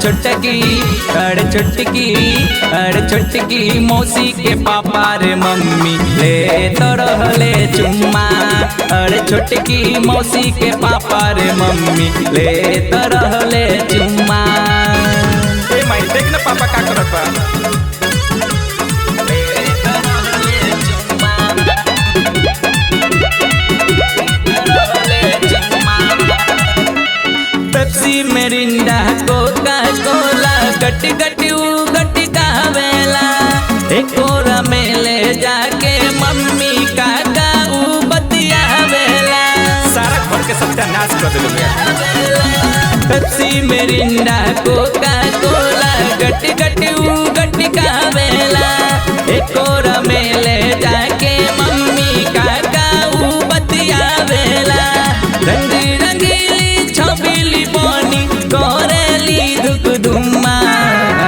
छोटकी अरे छोटकी अरे छोटकी मौसी के पापा रे मम्मी ले तो रहले चुम्मा। अरे छोटकी मौसी के पापा रे मम्मी ले तो रहले चुम्मा। ए माई देख ना पापा का करत बा। पेप्सी मिरिंडा कोका कोला गट गट गट कहवेला। एकोरा में ले जाके मम्मी काका ऊ बतियावेला। सारा घर के सत्यानाश कर देले बा। पेप्सी मिरिंडा कोका कोला गट गट कहवेला। एकोरा में ले जाके मम्मी काका ऊ बतियावेला। रंग रंगीली छबीली बनी करेली धुक धुम्मा।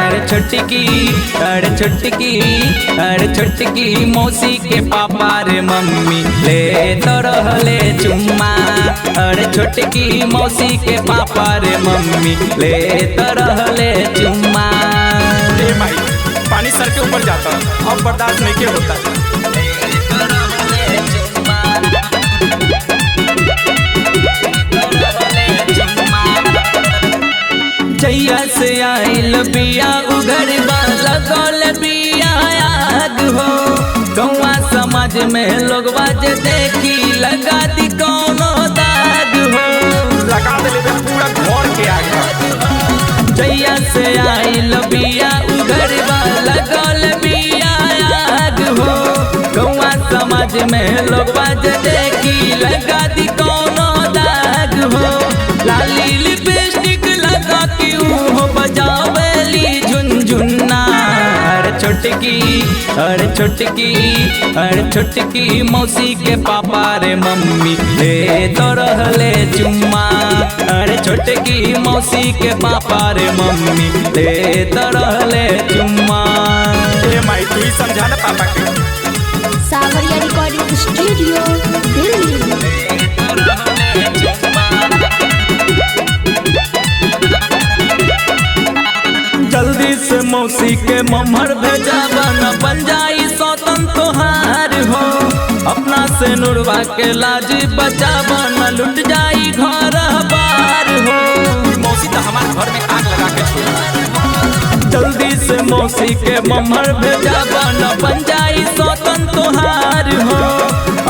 अरे छोटकी अरे छोटकी अरे छोटकी मौसी के पापा रे मम्मी ले तो रहले चुम्मा। अरे छोटकी मौसी के पापा रे मम्मी ले तो रहले चुम्मा। ए माई पानी सर के ऊपर जाता अब बर्दाश्त नहीं के होता। जैया से आइल बिया उघर वाला गौल बिया आग हो। गौवा समाज में लोग बाजे देखी लगा दी कौनो दाग हो। लगा देले बा पूरा घर के आग। जैया से आइल बिया उघर वाला गौल बिया आग हो। गौवा समाज में लोग बाजे देखी लगा दी कौनो दाग हो। लाली लिपस्टिक लगा के हो बजावेली झुनझुना। अरे छोटकी अरे छोटकी अरे छोटकी मौसी के पापा रे मम्मी ले तो रहले चुम्मा। अरे छोटकी मौसी के पापा रे मम्मी ले तो रहले चुम्मा। ए माई तू ही समझा ना पापा के। सावरिया रिकॉर्डिंग स्टूडियो दिल्ली। जल्दी से मौसी के मम्हर भेजा बन जाई सौतन तोहार हो। अपना से नुरवा के लाज बचा बन लुट जाई घर बार हो। मौसी तो हमारे घर में आग लगा के छोड़ी। जल्दी से मौसी के मम्हर भेजा बन जाई सौतन तोहार हो।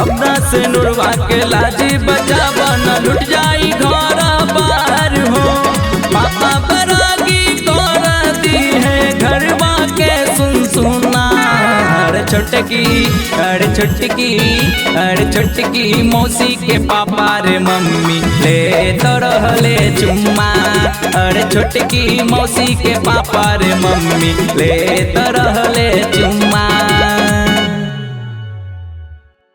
अपना से नुरवा के लाज बचा बन लुट जाई घर बार हो। पापा बरागी दी है घरवा के सुना। अरे छोटकी अरे छोटकी अरे छोटकी मौसी के पापा रे मम्मी ले तो रहले चुम्मा। अरे छोटकी मौसी के पापा रे मम्मी ले तो रहले चुम्मा।